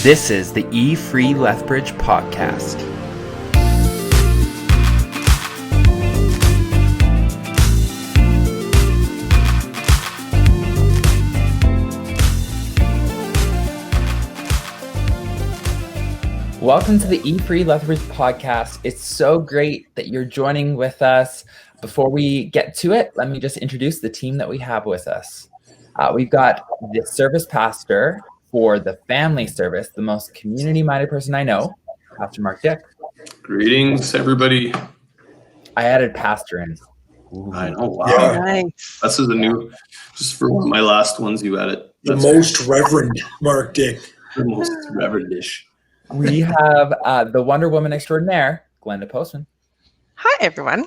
This is the E-Free Lethbridge Podcast. Welcome to the E-Free Lethbridge Podcast. It's so great that you're joining with us. Before we get to it, let me just introduce the team that we have with us. We've got the service pastor for the family service, the most community-minded person I know, Pastor Mark Dick. Greetings, everybody. I added pastor in. Ooh, I know. Wow. Yeah. Nice. This is a new, just for my last ones you added. The most reverend Mark Dick. The most reverend-ish. We have the Wonder Woman extraordinaire, Glenda Postman. Hi, everyone.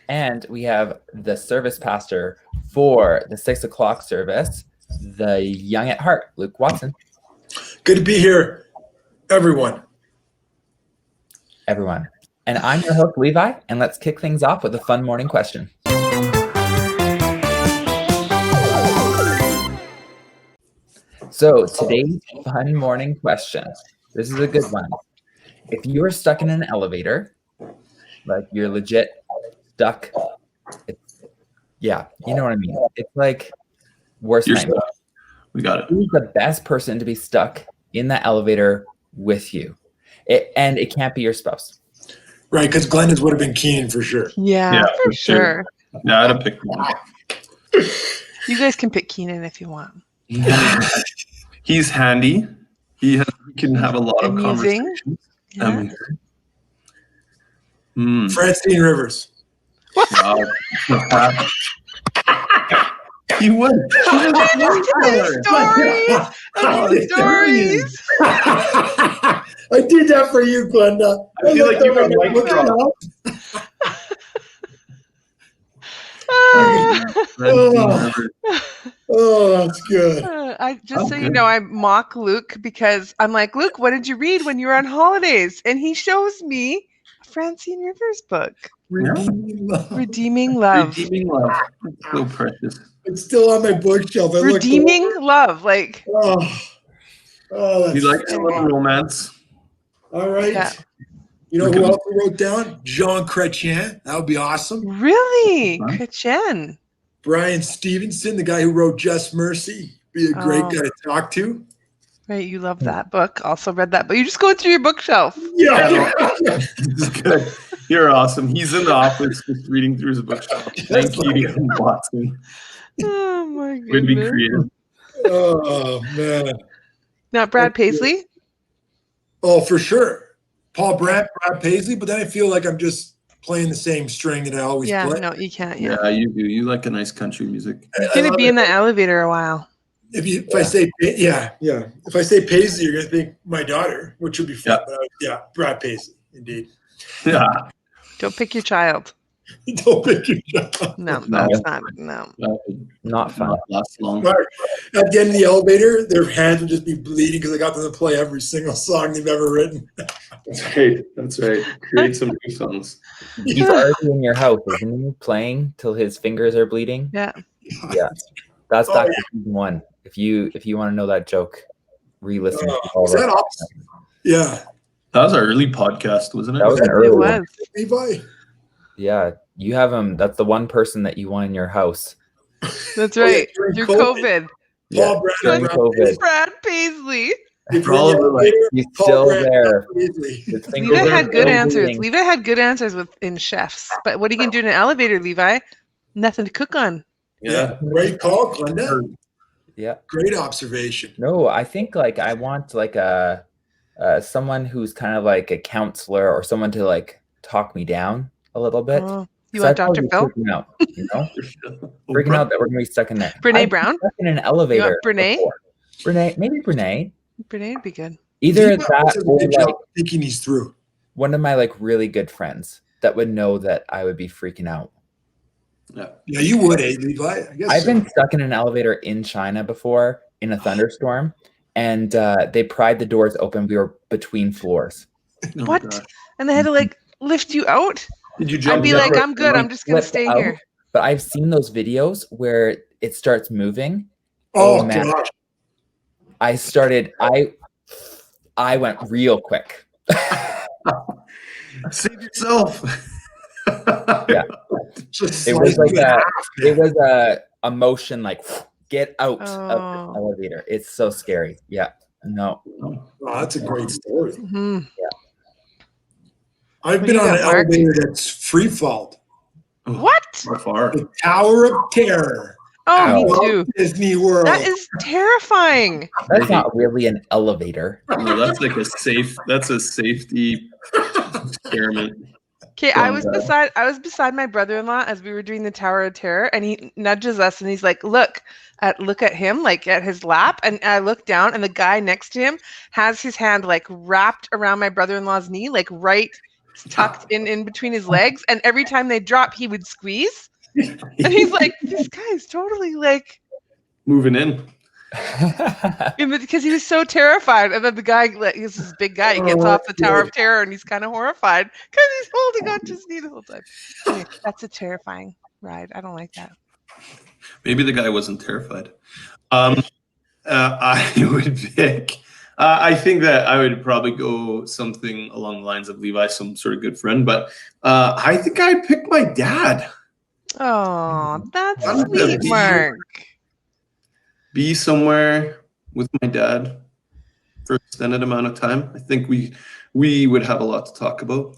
And we have the service pastor for the 6 o'clock service, the young at heart, Luke Watson. Good to be here, everyone. And I'm your host, Levi, and let's kick things off with a fun morning question. So today's fun morning question, this is a good one. If you are stuck in an elevator, like you're legit stuck, yeah, you know what I mean? It's like worst nightmare. We got it. Who's the best person to be stuck in the elevator with you? And it can't be your spouse. Right, because Glenda's would have been Keenan for sure. Yeah, for sure. Yeah, I'd have picked one. You guys can pick Keenan if you want. He's handy. He can have a lot of Amusing. conversations. Yeah. Francine Rivers. Wow. He would. Stories. I did that for you, Glenda. I feel like you were mic drop. Oh, that's good. So you know, I mock Luke because I'm like, Luke, what did you read when you were on holidays? And he shows me a Francine Rivers book. Redeeming Love. Redeeming Love. Redeeming Love. It's so precious. It's still on my bookshelf. Redeeming Love. Like, that's He likes a little romance. all right. Yeah. You know who else I wrote down? Jean Chrétien. That would be awesome. really? Huh? Chrétien. Brian Stevenson, the guy who wrote Just Mercy. Be a great guy to talk to. Right, you love that book. Also read that, but you just go through your bookshelf. Yeah. He's good. You're awesome. He's in the office just reading through his bookshelf. Thank you, Watson. Oh my goodness. Would be creative. Oh, man. Now, Brad Paisley. Oh, for sure. Paul Brad Paisley, but then I feel like I'm just playing the same string that I always Yeah, play. no, you can't. Yeah. Yeah, you do. You like a nice country music. He's going to be in the elevator a while. If I say, if I say Paisley, you're going to think my daughter, which would be fun. Yeah. But Brad Paisley, indeed. Yeah. Don't pick your child. Don't pick your job. No, No. that's not. No. Not fun. Not last long. Right. At the end of the elevator, their hands would just be bleeding because I got them to play every single song they've ever written. That's right. That's right. Create some new songs. He's already in your house, isn't he? Playing till his fingers are bleeding. Yeah. Yeah. That's Oh, back to season 1. If you want to know that joke, re-listen. to all Was of that it. awesome? Yeah. That was our early podcast, wasn't it? That was an It early one. was. Levi. Yeah, you have him. That's the one person that you want in your house. That's right. during Through COVID. COVID. Paul Brad. during COVID. Brad Paisley. If you're All in the of it, like, elevator, He's Paul still Brad, there. Paisley. His fingers Levi are had good still answers. bleeding. Levi had good answers in chefs. But what are you going to do in an elevator, Levi? Nothing to cook on. Yeah. Great call, Glenda. Yeah. Great observation. No, I think like I want like a someone who's kind of like a counselor or someone to like talk me down a little bit. Oh, you 'Cause want I'd Dr. probably Phil? Freaking out, you know? Freaking out that we're gonna be stuck in there. Brene I've been Brown? stuck in an elevator. Brene? before. Brene, maybe Brene. Brene would be good. Either Levi that does a or good like job thinking he's through. one of my like really good friends that would know that I would be freaking out. Yeah. Yeah, you would, Levi. I guess I've so. been stuck in an elevator in China before in a thunderstorm, and they pried the doors open. We were between floors. Oh, What? gosh. And they had to like lift you out? Did you I'd jump be down? like, I'm good. I'm just going to Flipped stay out. here. but I've seen those videos where it starts moving. Oh, man. gosh. I went real quick. Save yourself. Yeah. Just It was slice like you in half, it man. was a motion like get out of Oh. the elevator. It's so scary. Yeah. No. Oh, that's a great story. Mhm. I've What been do you on got, an Mark? elevator that's free falled. What? How far? The Tower of Terror. Oh, me at too. Disney World. That is terrifying. That's not really an elevator. No, that's like that's a safety experiment. Okay, I was beside my brother-in-law as we were doing the Tower of Terror, and he nudges us and he's like, look at him, like at his lap. And I look down and the guy next to him has his hand like wrapped around my brother-in-law's knee, like right tucked in between his legs. And every time they drop, he would squeeze. And he's like, this guy's totally like Moving in. because he was so terrified. And then the guy, like, he's this big guy, he gets off the Tower of Terror and he's kind of horrified because he's holding on to his knee the whole time. Anyway, that's a terrifying ride. I don't like that. Maybe the guy wasn't terrified. I would pick. I think that I would probably go something along the lines of Levi, some sort of good friend. But I think I'd pick my dad. Oh, that's I'm gonna sweet, be- Mark. Be somewhere with my dad for an extended amount of time. I think we would have a lot to talk about.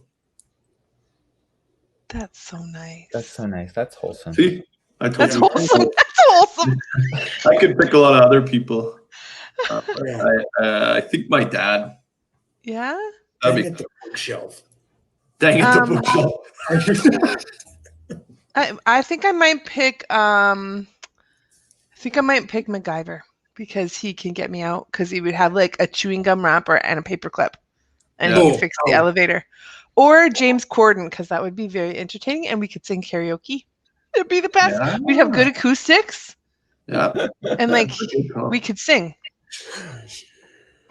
That's so nice. That's so nice. That's wholesome. See, I told That's you. wholesome. That's wholesome. I could pick a lot of other people. Yeah. I think my dad. Yeah. That'd Dang be it, the bookshelf. dang it. Um, The I think I might pick MacGyver because he can get me out because he would have like a chewing gum wrapper and a paper clip and he Yeah. could fix the elevator. Or James Corden, because that would be very entertaining and we could sing karaoke. It'd be the best. Yeah. We'd have good acoustics yeah. and like That's a good call. we could sing.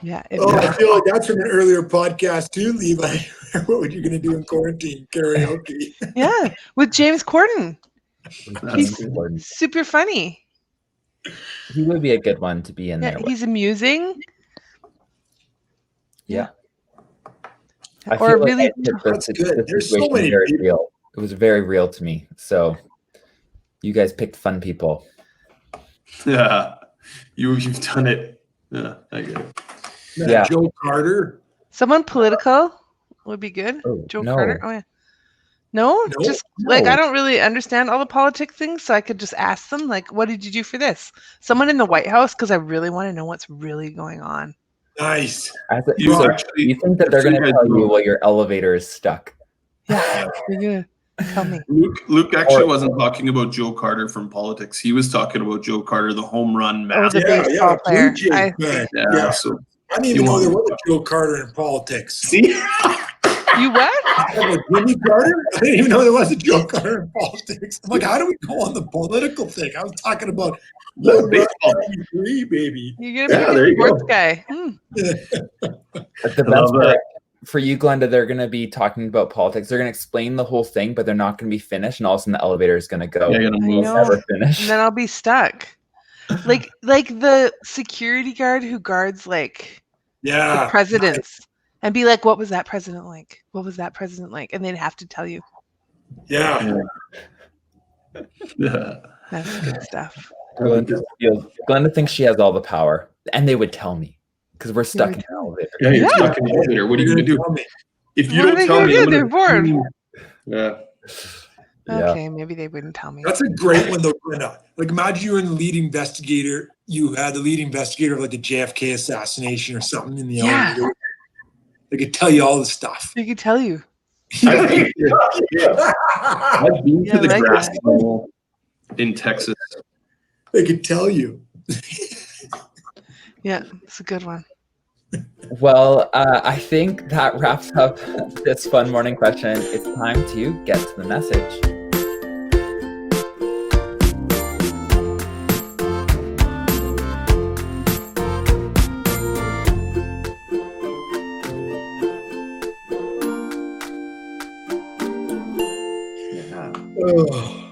Yeah. Oh, I feel like that's from an earlier podcast too, Levi. What were you going to do in quarantine? Karaoke. Yeah. With James Corden. That's He's good. super funny. He would be a good one to be in Yeah, there with. he's amusing. Yeah. I Or feel like really I took That's the good. There's so situation many very people. real. It was very real to me. So you guys picked fun people. Yeah. You've done it. Yeah, I get it. Yeah. Joe Carter. Someone political would be good. Oh, Joe no. Carter. Oh yeah. No, No, just like no. I don't really understand all the politic things, so I could just ask them, like, what did you do for this? Someone in the White House, because I really want to know what's really going on. Nice. You So actually- you think that they're going to you guys tell you know- while your elevator is stuck? Yeah, you're gonna tell me. Luke actually Or- wasn't talking about Joe Carter from politics. He was talking about Joe Carter, the home run Oh, master. the Yeah, baseball yeah. player. Blue Jays, I- man. Yeah, Yeah. so I didn't even know there was a Joe Carter in politics. see, You what? Jimmy Carter? I didn't even know there was a Joe Carter in politics. I'm like, how do we go on the political thing? I was talking about Yeah, baseball. E-Free, baby. You're gonna Yeah, be there a you go. sports guy. But the I love best part that. for you, Glenda, they're going to be talking about politics. They're going to explain the whole thing, but they're not going to be finished. And all of a sudden the elevator is going to go. Yeah, you're gonna I move. know. Never finish. And then I'll be stuck. Like the security guard who guards like the Yeah. presidents and be like, what was that president like? What was that president like? And they'd have to tell you. Yeah. Yeah. That's good stuff. Glenda thinks she has all the power, and they would tell me because we're stuck would in the elevator. Yeah, you're Yeah. stuck in the elevator. What are you gonna do? Tell me. If you What are don't they tell gonna me, do? I'm They're bored. Yeah. Yeah. Okay, maybe they wouldn't tell me. That's a great one, though, Brenda. Like, imagine you're in the lead investigator. You had the lead investigator of like the JFK assassination or something in the Yeah. elevator. They could tell you all the stuff. They could tell you. I've been Yeah, to the I like grass that. bowl in Texas. They could tell you. Yeah, it's a good one. Well, I think that wraps up this fun morning question. It's time to get to the message. Oh.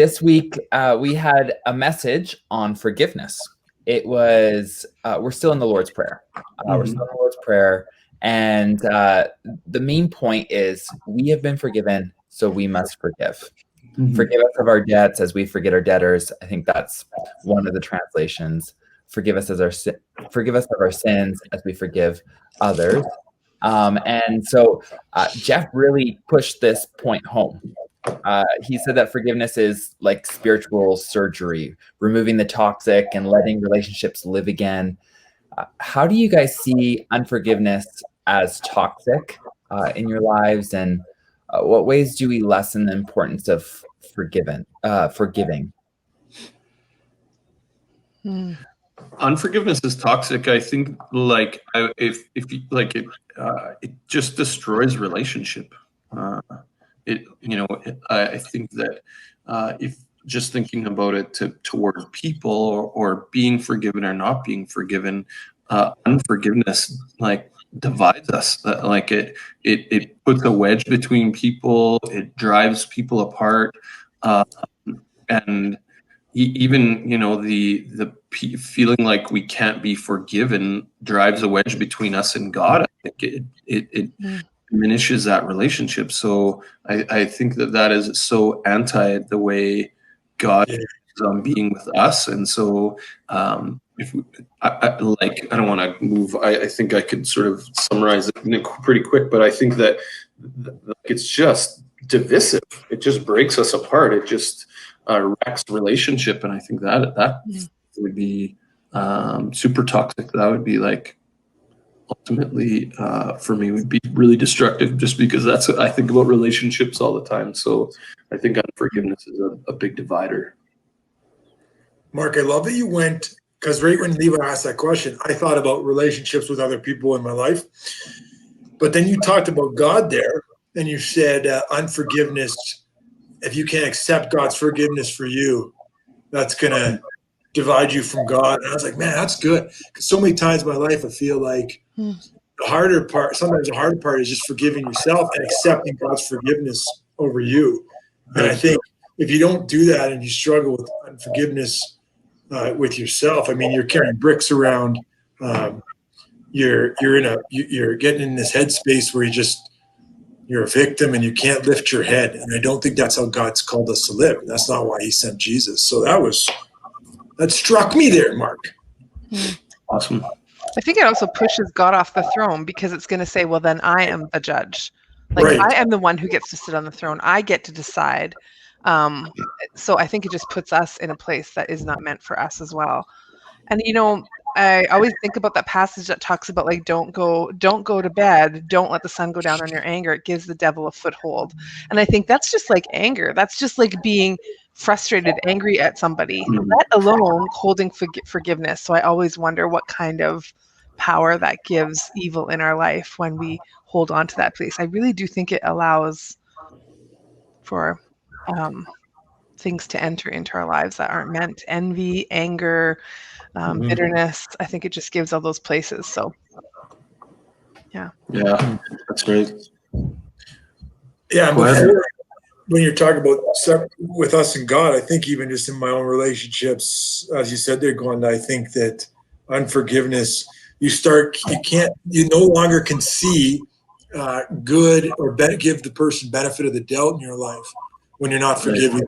this week we had a message on forgiveness. It was, we're still in the Lord's Prayer. We're still in the Lord's Prayer. And the main point is we have been forgiven, so we must forgive. Forgive us of our debts as we forget our debtors. I think that's one of the translations. Forgive us of our sins as we forgive others. And so Jeff really pushed this point home. He said that forgiveness is like spiritual surgery, removing the toxic and letting relationships live again. How do you guys see unforgiveness as toxic in your lives, and what ways do we lessen the importance of forgiving? Unforgiveness is toxic. I think, like, if you like it, it just destroys relationship. I think that if just thinking about it towards people or being forgiven or not being forgiven, unforgiveness like divides us. Like it puts a wedge between people. It drives people apart, and even the feeling like we can't be forgiven drives a wedge between us and God. I think it diminishes that relationship. So I think that is so anti the way God is being with us. And so if we, I don't want to move. I think I could sort of summarize it pretty quick, but I think that it's just divisive. It just breaks us apart. It just wrecks relationship. And I think that would be super toxic. That would be like ultimately for me would be really destructive, just because that's what I think about relationships all the time. So I think unforgiveness is a big divider. Mark, I love that you went, because right when Levi asked that question, I thought about relationships with other people in my life. But then you talked about God there, and you said unforgiveness, if you can't accept God's forgiveness for you, that's going to divide you from God. And I was like, man, that's good. Because so many times in my life, I feel like sometimes the harder part is just forgiving yourself and accepting God's forgiveness over you. And I think if you don't do that and you struggle with unforgiveness with yourself, I mean, you're carrying bricks around. You're getting in this headspace where you're a victim and you can't lift your head. And I don't think that's how God's called us to live. That's not why he sent Jesus. So that struck me there, Mark. Awesome. I think it also pushes God off the throne, because it's going to say, well, then I am the judge. Like, Right. I am the one who gets to sit on the throne. I get to decide. So I think it just puts us in a place that is not meant for us as well. And, I always think about that passage that talks about, like, don't go to bed. Don't let the sun go down on your anger. It gives the devil a foothold. And I think that's just like anger. That's just like being frustrated, angry at somebody, let alone holding forgiveness. So I always wonder what kind of power that gives evil in our life when we hold on to that place. I really do think it allows for things to enter into our lives that aren't meant. Envy, anger, bitterness. I think it just gives all those places. So, yeah, that's great. Yeah, before, when you're talking about with us and God, I think even just in my own relationships, as you said there, Glenda, I think that unforgiveness, you no longer can see good or give the person benefit of the doubt in your life when you're not forgiving.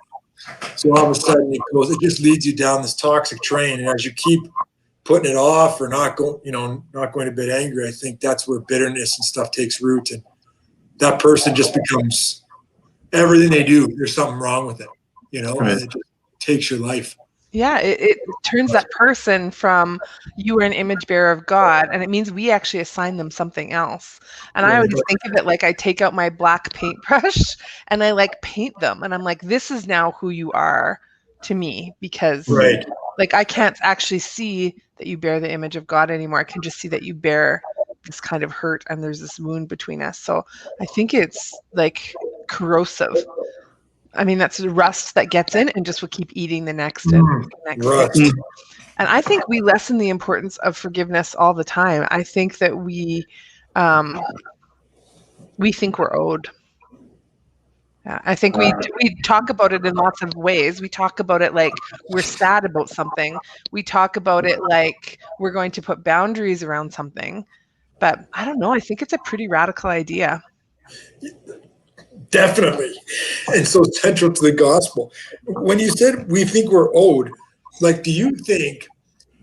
So all of a sudden it just leads you down this toxic train. And as you keep putting it off or not going to bed angry, I think that's where bitterness and stuff takes root. And that person just becomes everything they do. There's something wrong with it, Right. and it just takes your life. Yeah, it turns that person from you are an image bearer of God, and it means we actually assign them something else. And I always think of it like I take out my black paintbrush and I like paint them, and I'm like, this is now who you are to me, because like I can't actually see that you bear the image of God anymore. I can just see that you bear this kind of hurt, and there's this wound between us. So I think it's like corrosive. I mean, that's the rust that gets in and just will keep eating the next and the next thing. And I think we lessen the importance of forgiveness all the time. I think that we think we're owed. Yeah, I think we talk about it in lots of ways. We talk about it like we're sad about something. We talk about it like we're going to put boundaries around something. But I don't know. I think it's a pretty radical idea. Definitely. And so central to the gospel. When you said we think we're owed, like, do you think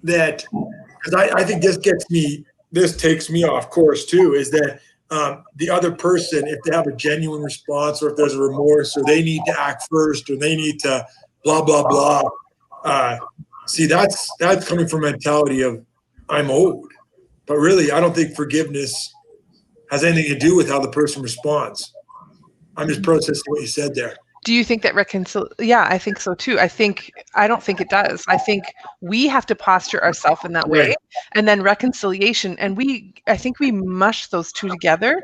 that, because I think this takes me off course too, is that the other person, if they have a genuine response or if there's a remorse or they need to act first or they need to blah, blah, blah. See, that's coming from a mentality of I'm owed. But really, I don't think forgiveness has anything to do with how the person responds. I'm just processing what you said there. Do you think that Yeah, I think so too. I don't think it does. I think we have to posture ourselves in that way, Right. and then reconciliation. And I think we mush those two together.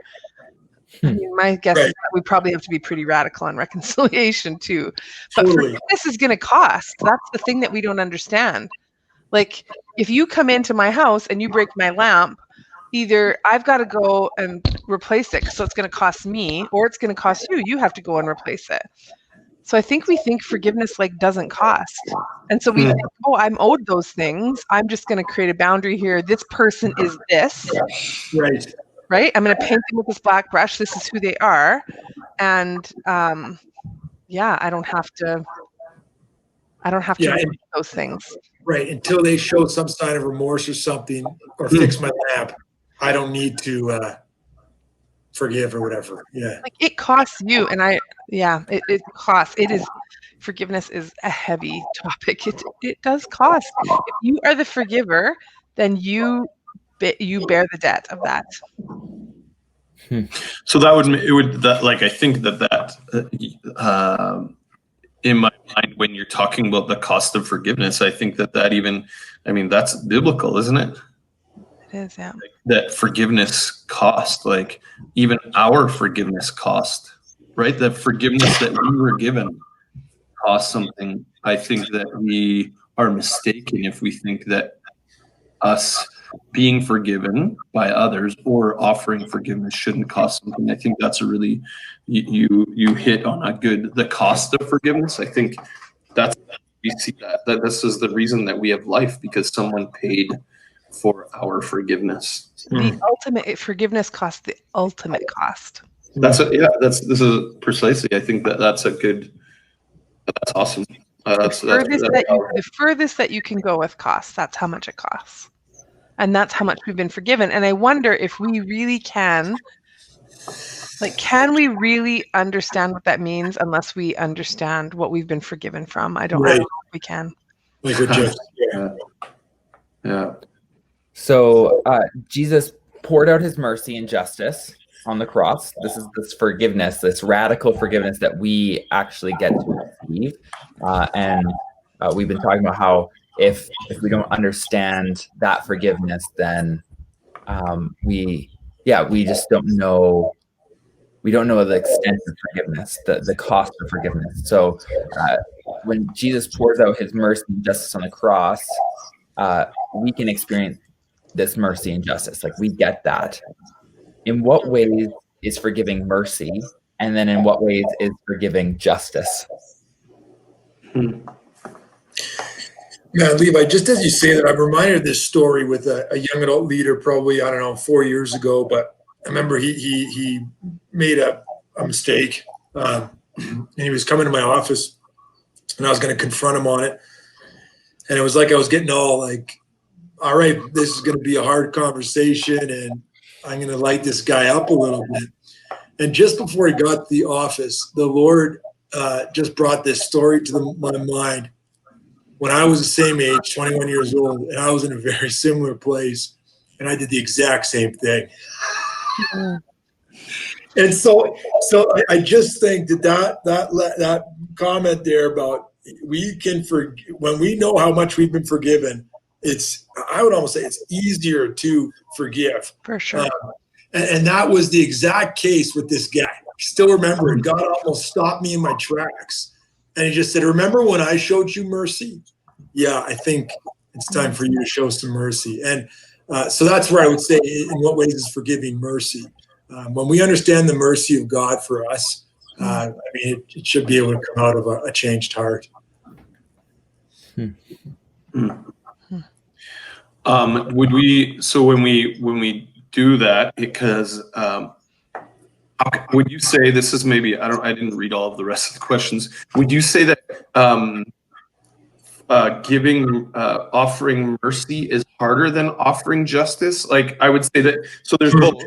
I mean, my guess is Right. that we probably have to be pretty radical on reconciliation too. But Totally. forgiveness is going to cost. That's the thing that we don't understand. Like, if you come into my house and you break my lamp, either I've got to go and replace it, so it's going to cost me, or it's going to cost you. You have to go and replace it. So I think we think forgiveness like doesn't cost. And so we think, oh, I'm owed those things. I'm just going to create a boundary here. This person is this, Right. right? I'm going to paint them with this black brush. This is who they are. And yeah, I don't have to Yeah, do those things. Right. Until they show some sign of remorse or something or fix my lamp, I don't need to forgive or whatever. Yeah. Like, it costs you, and it costs. It is, forgiveness is a heavy topic. It does cost. If you are the forgiver, then you bear the debt of that. So I think that in my mind, when you're talking about the cost of forgiveness, I think that even, I mean, that's biblical, isn't it? It is, yeah. That forgiveness cost, like even our forgiveness cost, right? The forgiveness that we were given cost something. I think that we are mistaken if we think that us being forgiven by others or offering forgiveness shouldn't cost something. I think that's a really, you hit on the cost of forgiveness. I think we see that this is the reason that we have life, because someone paid for our forgiveness. The ultimate forgiveness costs the ultimate cost. This is precisely. I think that's awesome. The furthest that you can go with costs, that's how much it costs. And that's how much we've been forgiven. And I wonder if we really can we really understand what that means unless we understand what we've been forgiven from? I don't know if we can. Like what Jeff Yeah. So Jesus poured out his mercy and justice on the cross. This is this forgiveness, this radical forgiveness that we actually get to receive. And we've been talking about how if we don't understand that forgiveness, then we just don't know. We don't know the extent of forgiveness, the cost of forgiveness. So when Jesus pours out his mercy and justice on the cross, we can experience this mercy and justice. Like, we get that. In what ways is forgiving mercy? And then in what ways is forgiving justice? Man, Levi, just as you say that, I'm reminded of this story with a young adult leader, probably, 4 years ago. But I remember he made a mistake, and he was coming to my office, and I was going to confront him on it. And it was like I was getting all like, all right, this is going to be a hard conversation, and I'm going to light this guy up a little bit. And just before he got to the office, the Lord just brought this story to my mind. When I was the same age, 21 years old, and I was in a very similar place, and I did the exact same thing. And so I just think that comment there about we can when we know how much we've been forgiven, I would almost say it's easier to forgive. For sure. And that was the exact case with this guy. I still remember it. God almost stopped me in my tracks. And he just said, remember when I showed you mercy? Yeah, I think it's time for you to show some mercy. And so that's where I would say, in what ways is forgiving mercy? When we understand the mercy of God for us, I mean, it should be able to come out of a changed heart. Would we? So when we do that, because would you say this is maybe I didn't read all of the rest of the questions. Would you say that offering mercy is harder than offering justice? Like I would say that. So there's both.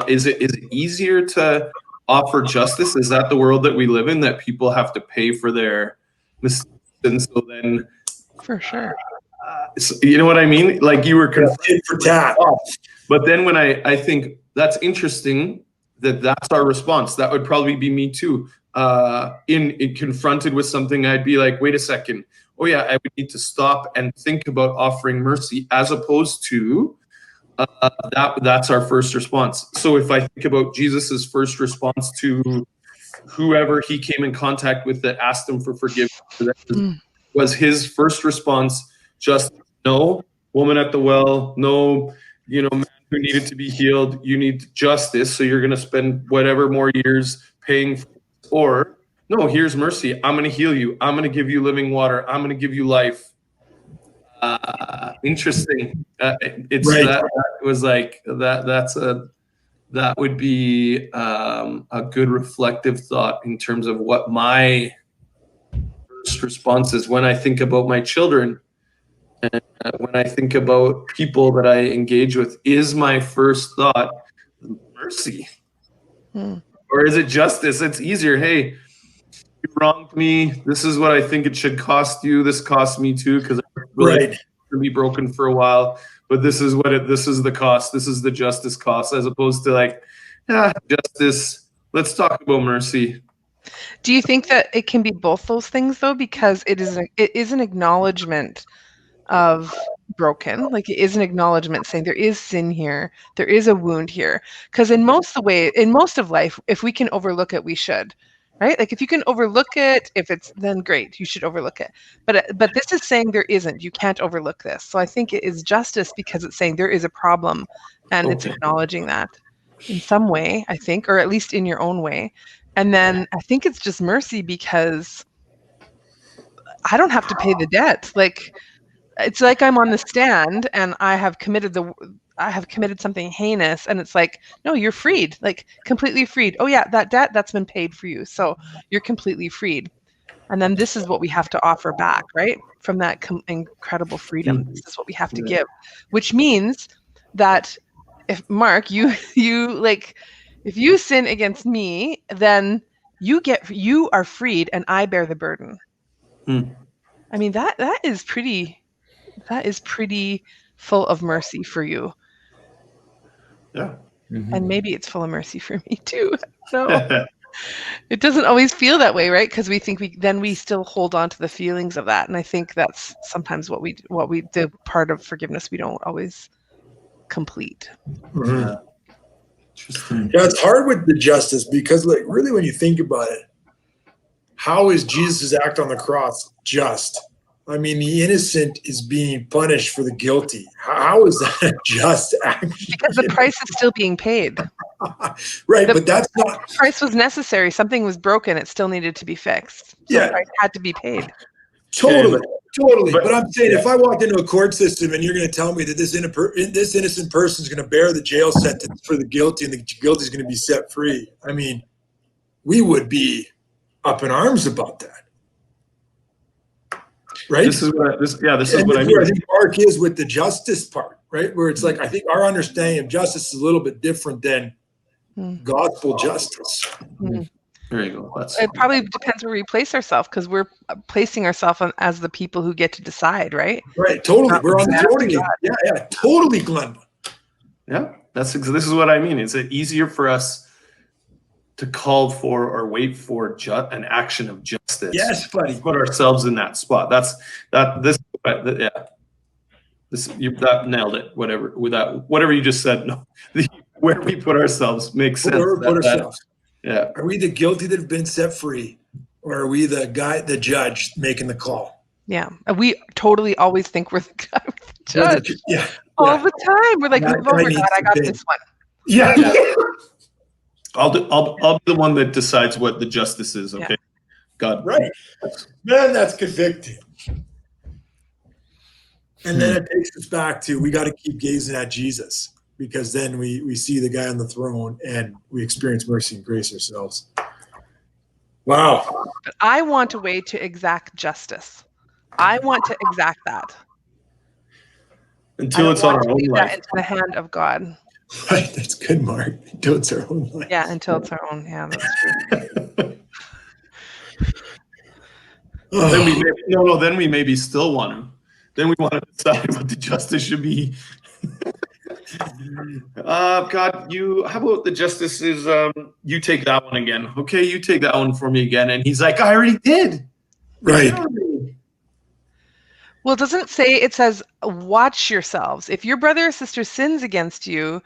Is it easier to offer justice? Is that the world that we live in, that people have to pay for their mistakes? And so then, for sure. So, you know what I mean? Like you were confronted for tat. But then when I think that's interesting that's our response. That would probably be me too. In confronted with something, I'd be like, wait a second. Oh yeah, I would need to stop and think about offering mercy, as opposed to that's our first response. So if I think about Jesus's first response to whoever he came in contact with that asked him for forgiveness, was his first response just no? Woman at the well, no, man who needed to be healed, you need justice, so you're going to spend whatever more years paying for it. Or no, here's mercy, I'm going to heal you, I'm going to give you living water, I'm going to give you life. Interesting. It's right. That was like that would be a good reflective thought in terms of what my first response is when I think about my children. And when I think about people that I engage with, is my first thought mercy? Or is it justice? It's easier. Hey, you wronged me. This is what I think it should cost you. This cost me too, because I'm really going to be broken for a while. But this is this is the cost. This is the justice cost, as opposed to like, justice. Let's talk about mercy. Do you think that it can be both those things though? Because it is an acknowledgement of broken, like it is an acknowledgement saying there is sin here, there is a wound here. Because in most of life, if we can overlook it, we should, right? Like if you can overlook it, if it's then great, you should overlook it. But this is saying there isn't. You can't overlook this. So I think it is justice because it's saying there is a problem, and it's acknowledging that in some way, I think, or at least in your own way. And then I think it's just mercy because I don't have to pay the debt. Like it's like I'm on the stand and I have committed something heinous, and it's like, no, you're freed, like completely freed. Oh yeah, that debt, that's been paid for you, so you're completely freed. And then this is what we have to offer back, right? From that incredible freedom, this is what we have to give, which means that if Mark, you like, if you sin against me, then you are freed, and I bear the burden. I mean, that is pretty full of mercy for you. Yeah. And maybe it's full of mercy for me too. No. It doesn't always feel that way, right? Because we think we still hold on to the feelings of that. And I think that's sometimes what we the part of forgiveness we don't always complete. Mm-hmm. Interesting. Yeah, it's hard with the justice because, like, really, when you think about it, how is Jesus' act on the cross just? I mean, the innocent is being punished for the guilty. How is that a just action? Because the price is still being paid. Right, but that's not... The price was necessary. Something was broken. It still needed to be fixed. So the price had to be paid. Totally. But I'm saying, if I walked into a court system and you're going to tell me that this innocent person is going to bear the jail sentence for the guilty and the guilty is going to be set free, I mean, we would be up in arms about that. Right? This is what I mean. I think Mark is with the justice part, right? Where it's like, I think our understanding of justice is a little bit different than gospel justice. There you go. It probably depends where we place ourselves, because we're placing ourselves as the people who get to decide, right? Right. Totally. We're on the totally. Yeah. Totally, Glenn. Yeah. This is what I mean. It's easier for us to call for or wait for an action of justice. Yes, buddy. Put ourselves in that spot. That nailed it. Whatever you just said. No, where we put ourselves makes sense. Where we put ourselves. Yeah. Are we the guilty that have been set free, or are we the judge making the call? Yeah. We totally always think we're the guy with the judge. All the time. We're like, move over, God, I got this one. Yeah. I'll be the one that decides what the justice is. Okay, God. Right, man, that's convicting. And then it takes us back to, we got to keep gazing at Jesus, because then we see the guy on the throne and we experience mercy and grace ourselves. Wow. But I want a way to exact justice. I want to exact that. Until it's on our own leave life. that into the hand of God. Right, that's good, Mark. Until it's our own life. Yeah, until it's our own. Yeah, that's true. Then we maybe still want him. Then we want to decide what the justice should be. God, how about the justice is, you take that one again. Okay, you take that one for me again. And he's like, I already did. Right. Well, it doesn't say, it says, watch yourselves. If your brother or sister sins against you,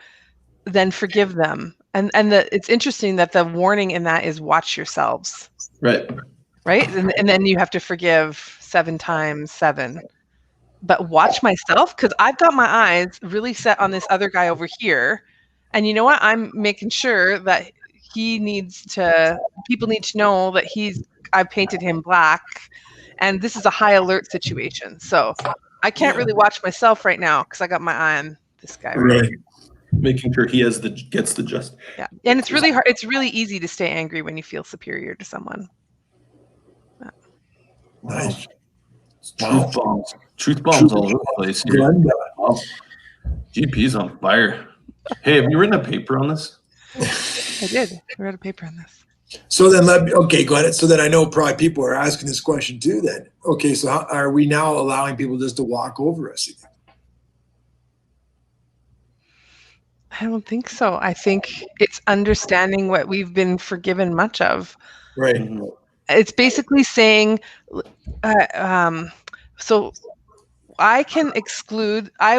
then forgive them. And it's interesting that the warning in that is watch yourselves. Right. Right? And then you have to forgive 7 times 7. But watch myself, because I've got my eyes really set on this other guy over here. And you know what? I'm making sure that people need to know that I've painted him black. And this is a high alert situation. So I can't really watch myself right now because I got my eye on this guy. Right. Making sure he gets the justice. Yeah. And it's really hard. It's really easy to stay angry when you feel superior to someone. Nice. Truth bombs all over the place here. Wow. GP's on fire. Hey, have you written a paper on this? I did. I wrote a paper on this. So then go ahead. So then I know probably people are asking this question too then. Okay, so how are we now allowing people just to walk over us again? I don't think so. I think it's understanding what we've been forgiven much of. Right. Mm-hmm. It's basically saying, so I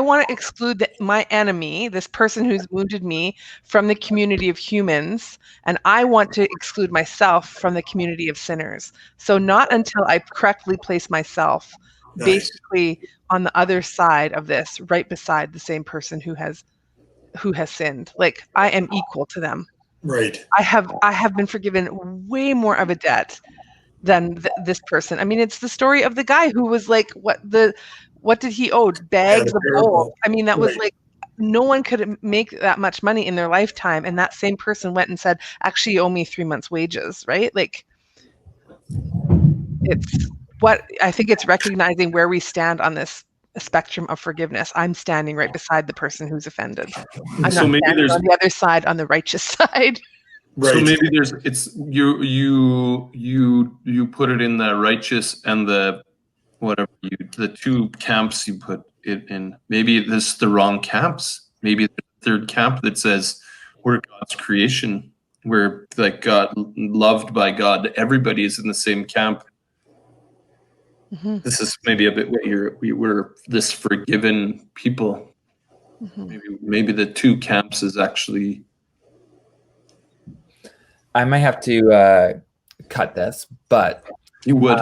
want to exclude my enemy, this person who's wounded me, from the community of humans, and I want to exclude myself from the community of sinners. So not until I correctly place myself basically on the other side of this, right beside the same person who has sinned. Like, I am equal to them. Right. I have been forgiven way more of a debt than this person. I mean, it's the story of the guy who was like, what did he owe? Bags of gold. I mean, that was like, no one could make that much money in their lifetime. And that same person went and said, actually, you owe me 3 months' wages, right? Like, I think it's recognizing where we stand on this spectrum of forgiveness. I'm standing right beside the person who's offended. I'm not standing on the other side, on the righteous side. Right. So maybe you put it in the righteous and the two camps you put it in. Maybe this is the wrong camps. Maybe the third camp that says we're God's creation. We're like God, loved by God. Everybody is in the same camp. Mm-hmm. This is maybe a bit what we're this forgiven people. Mm-hmm. Maybe the two camps is actually. I might have to cut this, but you would.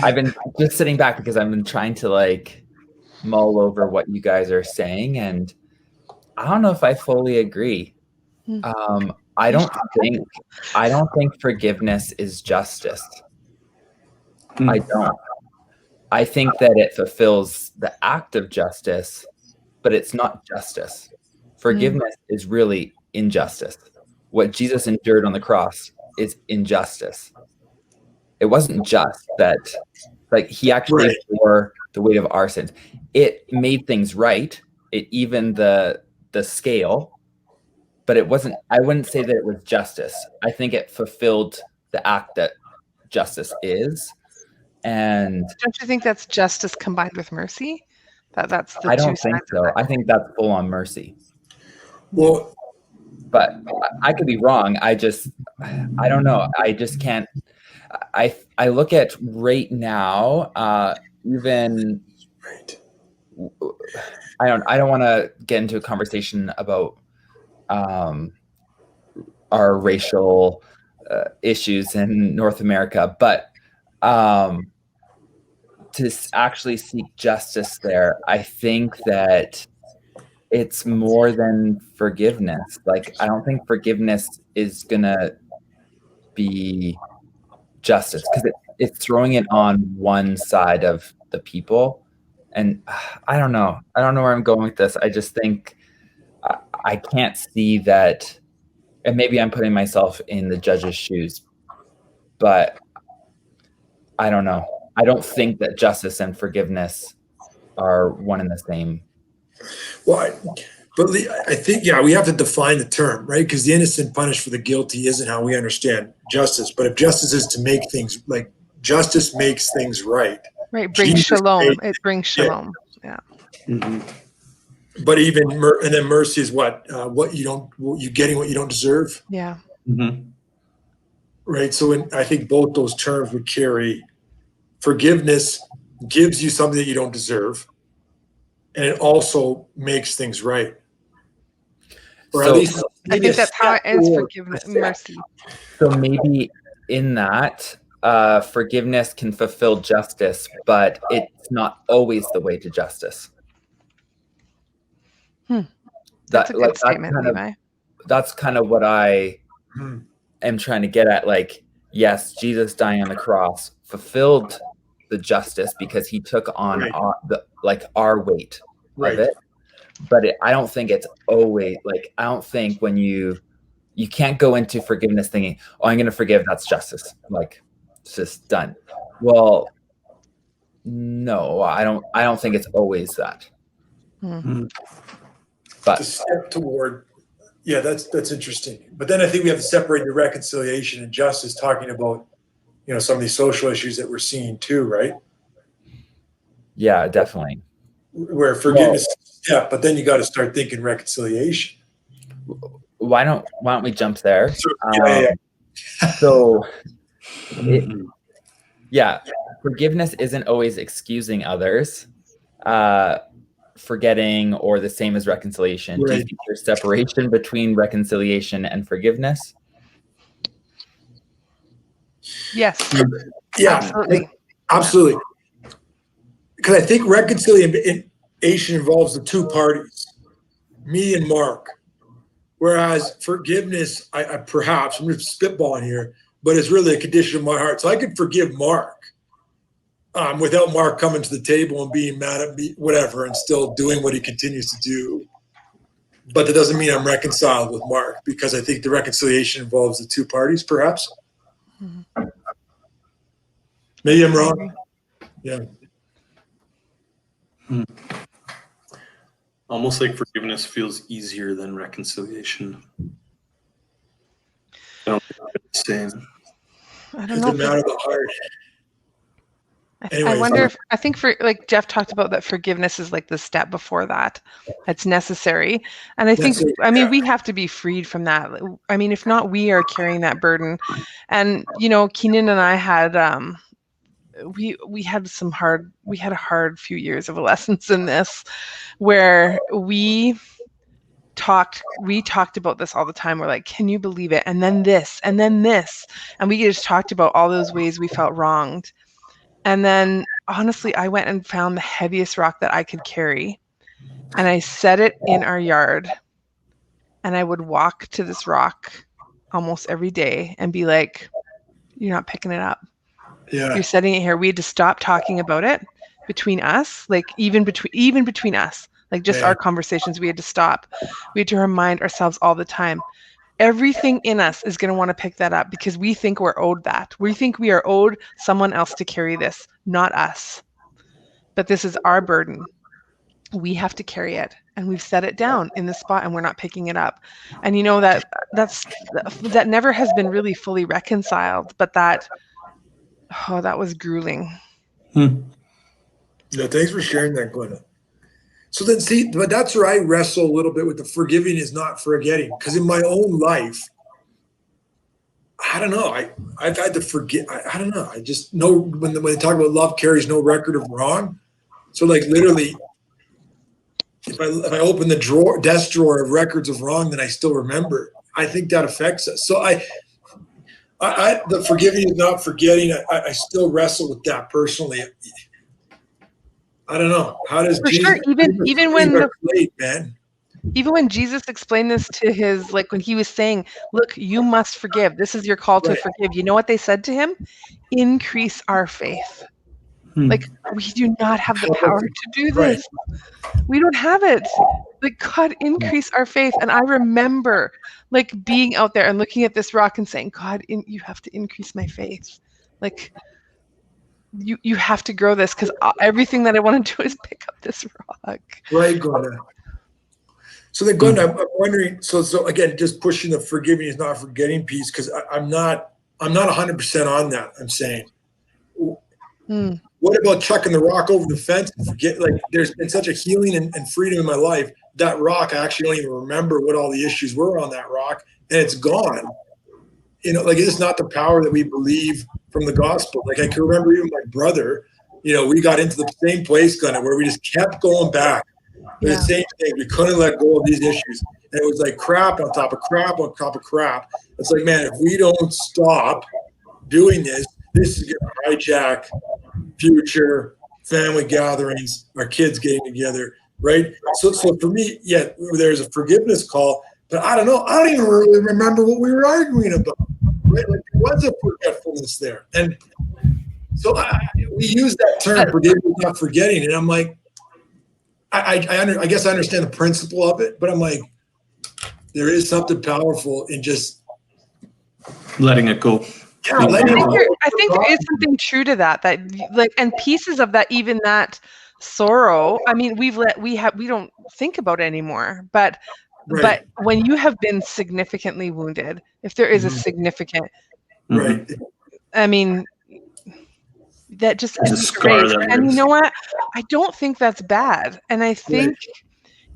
I've been just sitting back because I've been trying to like mull over what you guys are saying, and I don't know if I fully agree. I don't think forgiveness is justice. I don't. I think that it fulfills the act of justice, but it's not justice. Forgiveness is really injustice. What Jesus endured on the cross is injustice. It wasn't just that, like, he actually bore the weight of our sins. It made things right. It evened the scale, but it wasn't. I wouldn't say that it was justice. I think it fulfilled the act that justice is. And don't you think that's justice combined with mercy? That's the I don't think so. I think that's full on mercy. Well, but I could be wrong. I don't know. I just can't. I look at right now, even. Right. I don't want to get into a conversation about our racial issues in North America, but to actually seek justice there, I think that it's more than forgiveness. Like, I don't think forgiveness is gonna be justice, because it's throwing it on one side of the people. And I don't know where I'm going with this. I just think I can't see that, and maybe I'm putting myself in the judge's shoes, but I don't know. I don't think that justice and forgiveness are one and the same. Well, I think, we have to define the term, right? Because the innocent punished for the guilty isn't how we understand justice. But if justice is to make things, like, justice makes things right. Right, brings shalom. It brings shalom. Yeah. Mm-hmm. But even and then mercy is what you getting what you don't deserve. Yeah. Mm-hmm. Right. So I think both those terms would carry. Forgiveness gives you something that you don't deserve, and it also makes things right. Or So, at least I think that's how it is, forgiveness, mercy. So maybe in that, forgiveness can fulfill justice, but it's not always the way to justice. That's a good statement, Levi. That's kind of what I am trying to get at. Like, yes, Jesus dying on the cross fulfilled the justice because he took on our weight of it. But I don't think it's always, like, I don't think when you can't go into forgiveness thinking, oh, I'm going to forgive, that's justice. Like, it's just done. Well, no, I don't think it's always that. But to step toward, that's interesting. But then I think we have to separate the reconciliation and justice, talking about, some of these social issues that we're seeing too, right? Yeah, definitely. Where forgiveness, but then you got to start thinking reconciliation. Why don't we jump there? Forgiveness isn't always excusing others, forgetting, or the same as reconciliation. Right. Do you think there's separation between reconciliation and forgiveness? Yes. Yeah, absolutely. Because I think reconciliation involves the two parties, me and Mark. Whereas forgiveness, I perhaps, I'm just spitballing here, but it's really a condition of my heart. So I could forgive Mark without Mark coming to the table and being mad at me, whatever, and still doing what he continues to do. But that doesn't mean I'm reconciled with Mark, because I think the reconciliation involves the two parties, perhaps. Mm-hmm. Maybe I'm wrong. Yeah. Almost like forgiveness feels easier than reconciliation. I don't think it's the same. I don't know. It's a matter of the heart. I wonder if, I think like Jeff talked about, that forgiveness is like the step before that. It's necessary. And I think, we have to be freed from that. I mean, if not, we are carrying that burden. And, Keenan and I had, we had a hard few years of lessons in this, where we talked about this all the time. We're like, can you believe it? And then this, and then this. And we just talked about all those ways we felt wronged. And then, honestly, I went and found the heaviest rock that I could carry, and I set it in our yard. And I would walk to this rock almost every day and be like, you're not picking it up. Yeah. You're setting it here. We had to stop talking about it between us, like even between us, like just our conversations, we had to stop. We had to remind ourselves all the time. Everything in us is going to want to pick that up, because we think we're owed that. We think we are owed someone else to carry this, not us. But this is our burden. We have to carry it, and we've set it down in the spot, and we're not picking it up. And that never has been really fully reconciled, but that was grueling. Yeah, thanks for sharing that, Glenna. So then, but that's where I wrestle a little bit with the forgiving is not forgetting. Because in my own life, I don't know. I've had to forget. I don't know. I just know when they talk about love carries no record of wrong. So like literally, if I open the desk drawer of records of wrong, then I still remember. I think that affects us. So the forgiving is not forgetting. I still wrestle with that personally. I don't know. How does For Jesus? sure, even when late, man. even when Jesus explained this to his, like when he was saying, look, you must forgive. This is your call to forgive. You know what they said to him? Increase our faith. Like, we do not have the power to do this. We don't have it. Like, God, increase our faith. And I remember like being out there and looking at this rock and saying, God, you have to increase my faith. Like, you have to grow this, because everything that I want to do is pick up this rock. Right, Glenna. So then, Glenna, I'm wondering. So again, just pushing the forgiving is not forgetting piece, because I'm not 100% on that. I'm saying, what about chucking the rock over the fence and forget? Like, there's been such a healing and freedom in my life. That rock, I actually don't even remember what all the issues were on that rock, and it's gone. You know, like, it's not the power that we believe from the gospel. Like, I can remember even my brother, you know, we got into the same place, Glenna, where we just kept going back. The same thing. We couldn't let go of these issues. And it was like crap on top of crap on top of crap. It's like, man, if we don't stop doing this, this is going to hijack future family gatherings, our kids getting together, right? So for me, yeah, there's a forgiveness call, but I don't know. I don't even really remember what we were arguing about. Right? Like, there was a forgetfulness there. And so we use that term, forgiving, not forgetting. And I'm like, I guess I understand the principle of it, but I'm like, there is something powerful in just letting it go. Yeah, I think there is something true to that like, and pieces of that, even that sorrow. I mean, we don't think about it anymore, but when you have been significantly wounded, if there is a significant, I mean, that just is great. And you know what? I don't think that's bad. And I think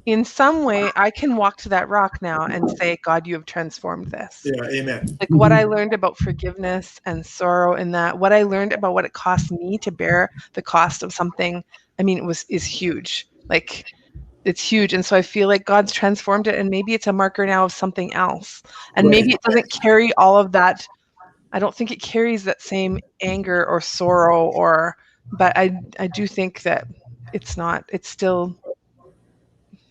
in some way I can walk to that rock now and say, God, you have transformed this. Yeah, amen. Like, what I learned about forgiveness and sorrow in that, what I learned about what it cost me to bear the cost of something, I mean, is huge. Like, it's huge. And so I feel like God's transformed it, and maybe it's a marker now of something else. And maybe it doesn't carry all of that. I don't think it carries that same anger or sorrow, but I do think that it's still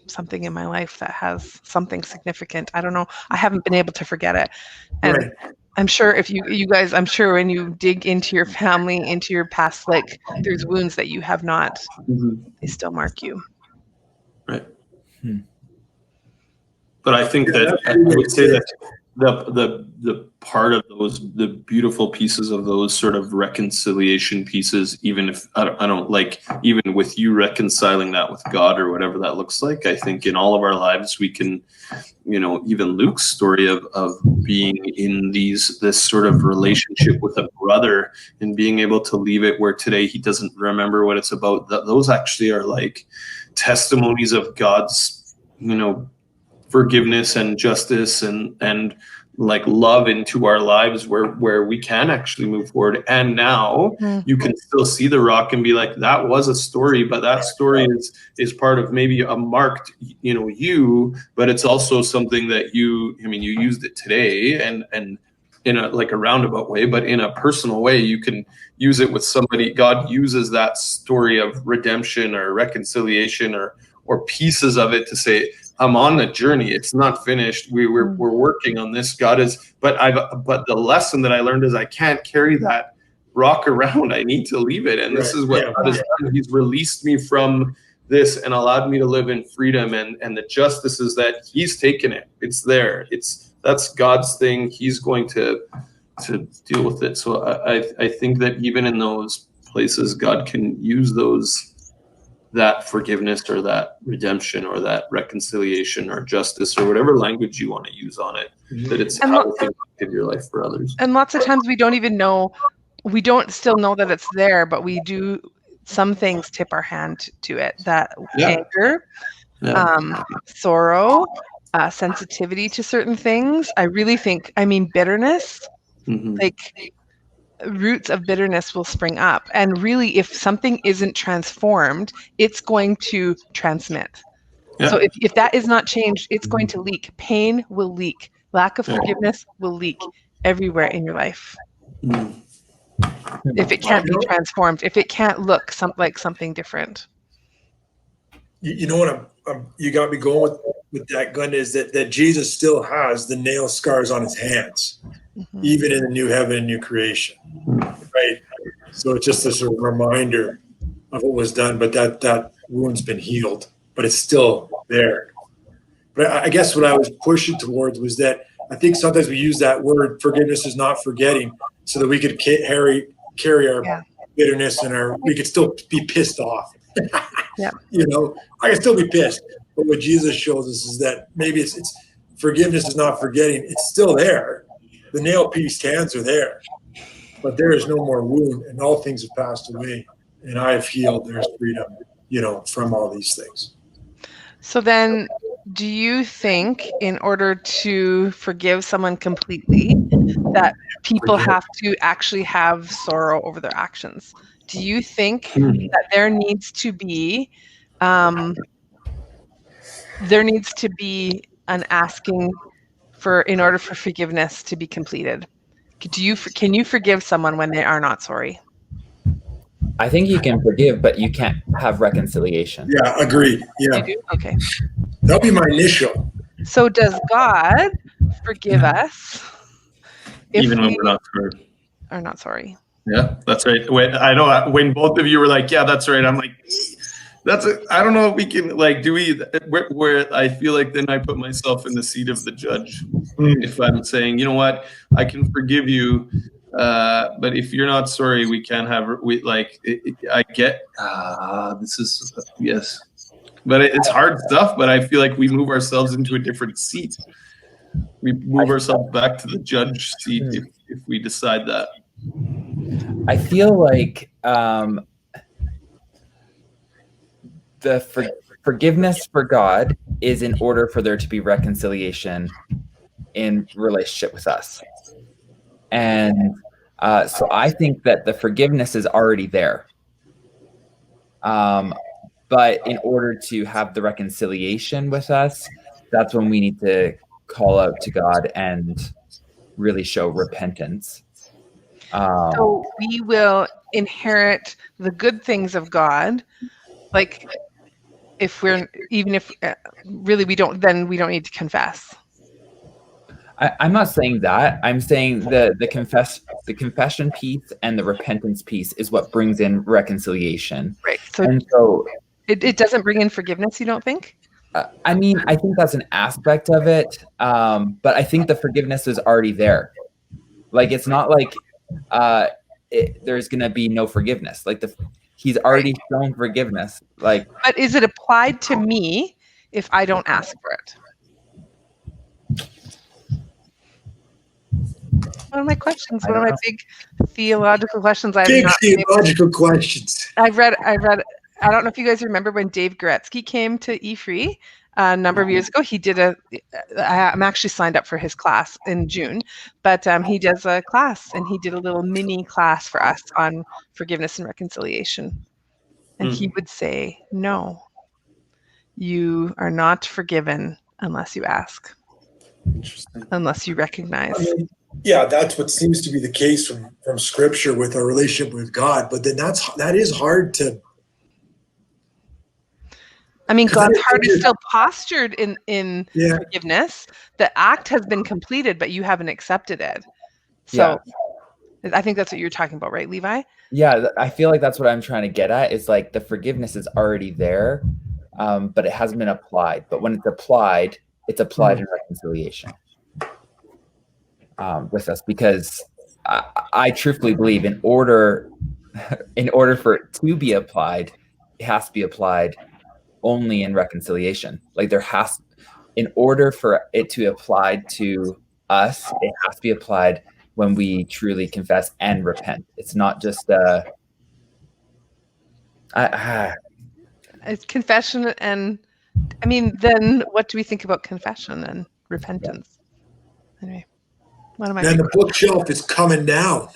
something in my life that has something significant. I don't know. I haven't been able to forget it. And I'm sure if you guys, I'm sure when you dig into your family, into your past, like, there's wounds that you have not, they still mark you. Right. But I think that I would say that the part of those, the beautiful pieces of those sort of reconciliation pieces, even if I don't like, even with you reconciling that with God or whatever that looks like, I think in all of our lives we can, you know, even Luke's story of being in this sort of relationship with a brother and being able to leave it where today he doesn't remember what it's about. Those actually are like testimonies of God's, you know, forgiveness and justice and like love into our lives where we can actually move forward. And now you can still see the rock and be like, that was a story, but that story is part of maybe a marked, you know, but it's also something that you used it today and in a like a roundabout way, but in a personal way, you can use it with somebody. God uses that story of redemption or reconciliation or pieces of it to say, I'm on a journey. It's not finished. We're working on this. God is, but the lesson that I learned is I can't carry that rock around. I need to leave it. And this is what God has done. He's released me from this and allowed me to live in freedom. And the justice is that He's taken it. It's there. That's God's thing. He's going to deal with it. So I think that even in those places, God can use that forgiveness or that redemption or that reconciliation or justice or whatever language you want to use on it, that it's how to give your life for others. And lots of times we don't still know that it's there, but we do, some things tip our hand to it, that anger, sorrow, sensitivity to certain things. I really think, bitterness, like roots of bitterness will spring up. And really, if something isn't transformed, it's going to transmit. Yeah. So if that is not changed, it's going to leak. Pain will leak. Lack of forgiveness will leak everywhere in your life. If it can't be transformed, if it can't look like something different. You know what you got me going with? with that gun is that Jesus still has the nail scars on his hands, even in the new heaven and new creation, right? So it's just a sort of reminder of what was done, but that wound's been healed, but it's still there. But I guess what I was pushing towards was that I think sometimes we use that word, forgiveness is not forgetting, so that we could carry our bitterness and we could still be pissed off. Yeah. I can still be pissed. But what Jesus shows us is that maybe it's forgiveness is not forgetting. It's still there. The nail-pieced hands are there. But there is no more wound, and all things have passed away. And I have healed. There's freedom, from all these things. So then, do you think in order to forgive someone completely, that people have to actually have sorrow over their actions? Do you think that there needs to be an asking in order for forgiveness to be completed? Can you forgive someone when they are not sorry? I think you can forgive, but you can't have reconciliation. Yeah, agreed. Yeah. You do? Okay. That'll be my initial. So does God forgive us even when we're not sorry? Are not sorry. Yeah, that's right. I know when both of you were like, yeah, that's right. I'm like, I don't know if we can, do we, where I feel like then I put myself in the seat of the judge. If I'm saying, you know what, I can forgive you, but if you're not sorry, we can't have, I get, this is, yes. But it's hard stuff, but I feel like we move ourselves into a different seat. We move ourselves back to the judge seat if we decide that. I feel like the forgiveness for God is in order for there to be reconciliation in relationship with us. And so I think that the forgiveness is already there. But in order to have the reconciliation with us, that's when we need to call out to God and really show repentance. So we will inherit the good things of God, if really we don't need to confess. I'm not saying that. I'm saying the confession piece and the repentance piece is what brings in reconciliation. Right. So it doesn't bring in forgiveness, you don't think? I think that's an aspect of it, but I think the forgiveness is already there. It's not like there's going to be no forgiveness. He's already shown forgiveness. But is it applied to me if I don't ask for it? One of my questions, one of my big theological questions. Theological questions. I read. I don't know if you guys remember when Dave Goretzky came to E-Free a number of years ago. He did I'm actually signed up for his class in June, but he does a class, and he did a little mini class for us on forgiveness and reconciliation. And he would say, no, you are not forgiven unless you ask, unless you recognize. Yeah, that's what seems to be the case from Scripture with our relationship with God. But then that is hard to. God's heart is still postured in forgiveness. The act has been completed, but you haven't accepted it. So I think that's what you're talking about, right, Levi? Yeah, I feel like that's what I'm trying to get at is the forgiveness is already there, but it hasn't been applied. But when it's applied in reconciliation with us, because I truthfully believe in order for it to be applied, it has to be applied only in reconciliation. In order for it to be applied to us, it has to be applied when we truly confess and repent. It's not just it's confession, and then what do we think about confession and repentance? Anyway, what am I? Then the bookshelf is coming down.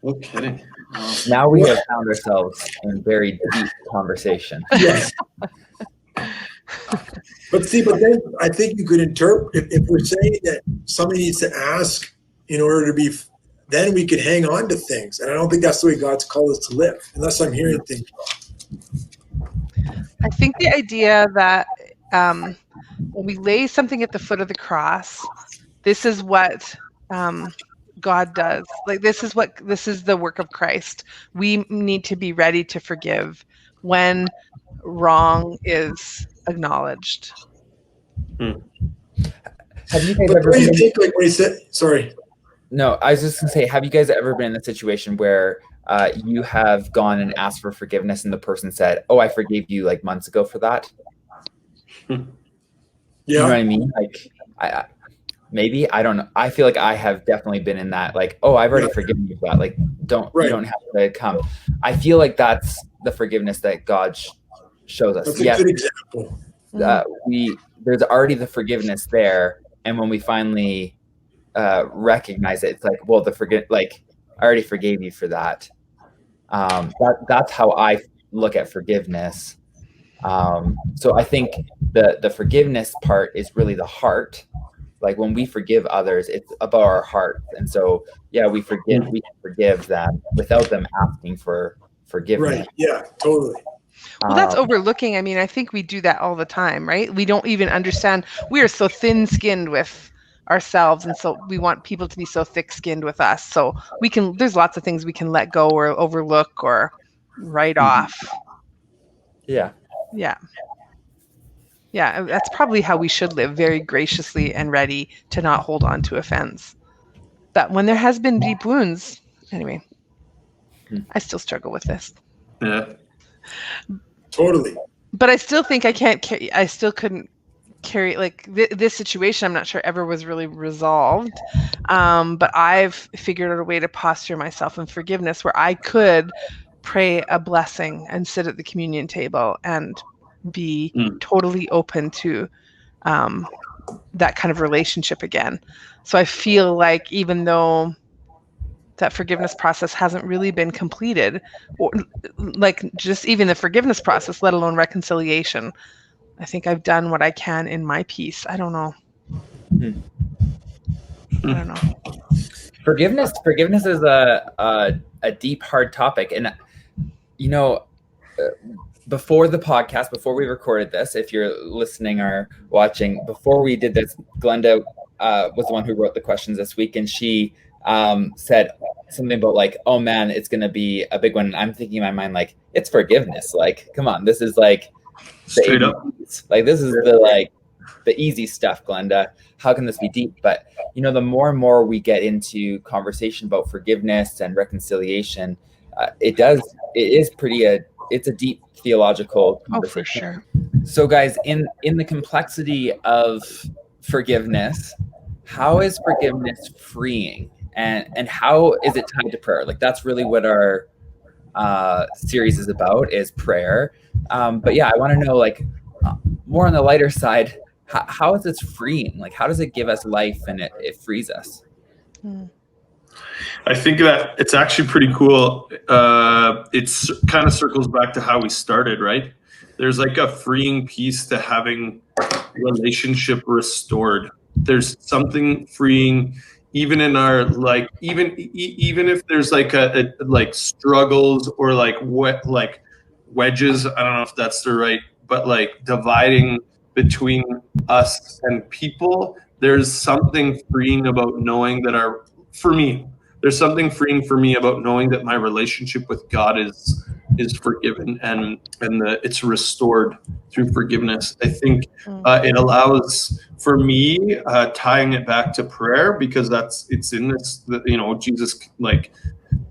No kidding. Now we have found ourselves in very deep conversation. Yes. But then I think you could interpret, if we're saying that somebody needs to ask in order to be, then we could hang on to things. And I don't think that's the way God's called us to live, unless I'm hearing things wrong. I think the idea that when we lay something at the foot of the cross, this is what God does. Like this is the work of Christ. We need to be ready to forgive when wrong is acknowledged. Have you guys But ever what do you been? think, like when he said, sorry. No, I was just gonna say, have you guys ever been in a situation where you have gone and asked for forgiveness and the person said, "Oh, I forgave you like months ago for that"? You know what I mean? Like, maybe, I don't know. I feel like I have definitely been in that. Like, "Oh, I've already forgiven you for that. Like, you don't have to come." I feel like that's the forgiveness that God shows us. That's a good example. There's already the forgiveness there, and when we finally recognize it, it's like, well, like, I already forgave you for that. That's how I look at forgiveness. So I think the forgiveness part is really the heart. Like when we forgive others, it's about our heart. And so, yeah, we can forgive them without them asking for forgiveness. Right. Yeah, totally. Well, that's overlooking. I mean, I think we do that all the time, right? We don't even understand. We are so thin-skinned with ourselves, and so we want people to be so thick-skinned with us. So there's lots of things we can let go or overlook or write off. Yeah. Yeah. Yeah, that's probably how we should live, very graciously and ready to not hold on to offense. But when there has been deep wounds, anyway, I still struggle with this. Yeah. Totally. But I still think I still couldn't carry, like, this situation, I'm not sure ever was really resolved. But I've figured out a way to posture myself in forgiveness where I could pray a blessing and sit at the communion table and be totally open to that kind of relationship again. So I feel like even though that forgiveness process hasn't really been completed, or like just even the forgiveness process, let alone reconciliation, I think I've done what I can in my piece. I don't know. I don't know. Forgiveness is a deep, hard topic. And, you know, before the podcast, before we recorded this, if you're listening or watching, before we did this, Glenda was the one who wrote the questions this week, and she said something about like, "Oh man, it's going to be a big one." And I'm thinking in my mind, like, it's forgiveness. Like, come on, this is like straight up. Like, this is the easy stuff, Glenda. How can this be deep? But you know, the more and more we get into conversation about forgiveness and reconciliation, it's a deep theological conversation. Oh, for sure. So guys, in the complexity of forgiveness, how is forgiveness freeing, and how is it tied to prayer? Like, that's really what our series is about, is prayer. But yeah, I want to know, like, more on the lighter side, how is this freeing? Like, how does it give us life and it frees us? I think that it's actually pretty cool. It's kind of circles back to how we started, right? There's like a freeing piece to having relationship restored. There's something freeing, even in our, like, even if there's like a like struggles or like wedges. I don't know if that's the right, but like dividing between us and people. There's something freeing about knowing that there's something freeing for me about knowing that my relationship with God is forgiven and that it's restored through forgiveness. I think it allows for me, tying it back to prayer, because it's in this, you know, Jesus like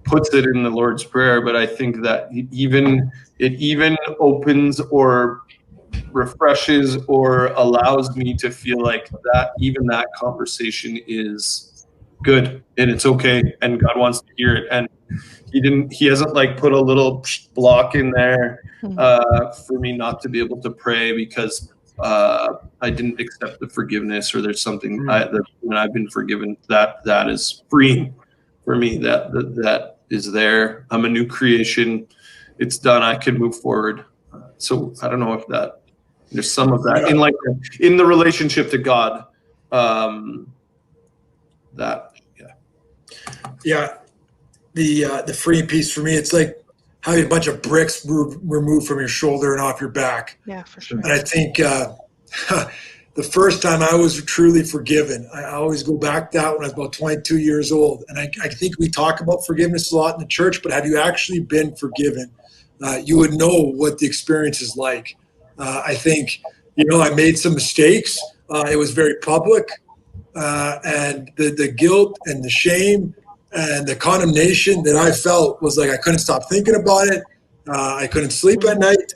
puts it in the Lord's Prayer, but I think that it even opens or refreshes or allows me to feel like that even that conversation is good and it's okay and God wants to hear it, and he hasn't like put a little block in there for me not to be able to pray because I didn't accept the forgiveness, or there's something that when I've been forgiven, that is freeing for me, that is there. I'm a new creation. It's done. I can move forward. So I don't know if there's some of that in the relationship to God. The free piece for me, it's like having a bunch of bricks removed from your shoulder and off your back. Yeah, for sure. And I think The first time I was truly forgiven, I always go back to that when I was about 22 years old. And I think we talk about forgiveness a lot in the church, but have you actually been forgiven? You would know what the experience is like. I think, I made some mistakes. It was very public. And the guilt and the shame and the condemnation that I felt was like I couldn't stop thinking about it. I couldn't sleep at night.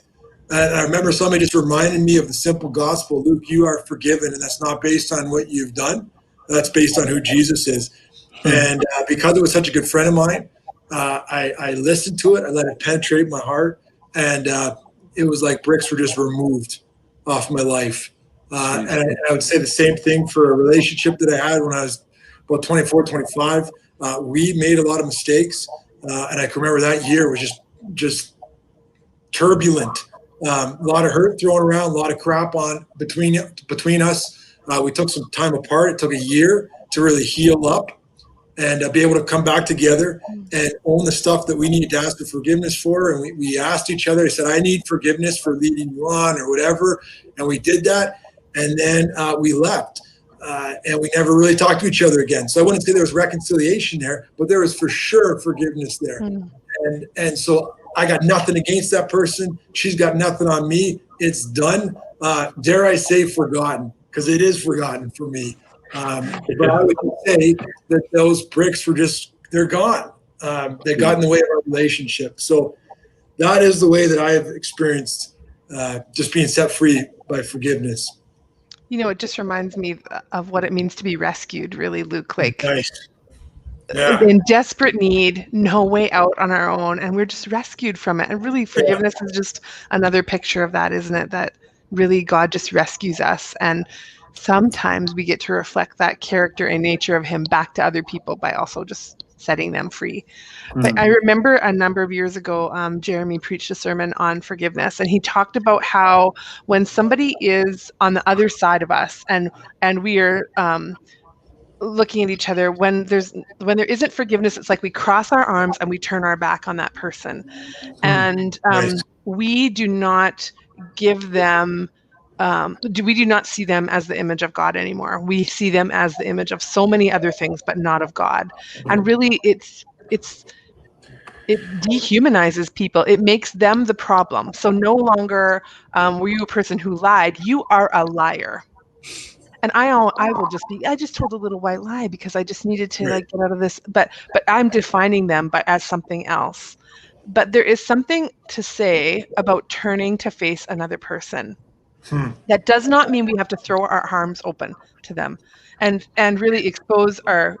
And I remember somebody just reminded me of the simple gospel. Luke, you are forgiven, and that's not based on what you've done. That's based on who Jesus is. And because it was such a good friend of mine, I listened to it. I let it penetrate my heart. And it was like bricks were just removed off my life. And I would say the same thing for a relationship that I had when I was about 24, 25. We made a lot of mistakes. And I can remember that year was just turbulent. A lot of hurt thrown around, a lot of crap on between us. We took some time apart. It took a year to really heal up and be able to come back together and own the stuff that we needed to ask for forgiveness for. And we asked each other. I said, I need forgiveness for leading you on or whatever. And we did that. And then we left. And we never really talked to each other again. So I wouldn't say there was reconciliation there, but there was for sure forgiveness there. And so I got nothing against that person. She's got nothing on me. It's done. Dare I say forgotten, because it is forgotten for me. But I would say that those bricks they're gone. They got in the way of our relationship. So that is the way that I have experienced just being set free by forgiveness. It just reminds me of what it means to be rescued, really, Luke. Like, nice. Yeah. In desperate need, no way out on our own, and we're just rescued from it. And really, forgiveness is just another picture of that, isn't it? That really God just rescues us, and sometimes we get to reflect that character and nature of him back to other people by also just setting them free. But I remember a number of years ago, Jeremy preached a sermon on forgiveness, and he talked about how when somebody is on the other side of us and we are looking at each other, when there isn't forgiveness, it's like we cross our arms and we turn our back on that person. And Nice. we do not give them we do not see them as the image of God anymore. We see them as the image of so many other things, but not of God. And really it dehumanizes people. It makes them the problem. So no longer were you a person who lied, you are a liar. And I just told a little white lie because I just needed to get out of this. But I'm defining them as something else. But there is something to say about turning to face another person. That does not mean we have to throw our arms open to them and really expose our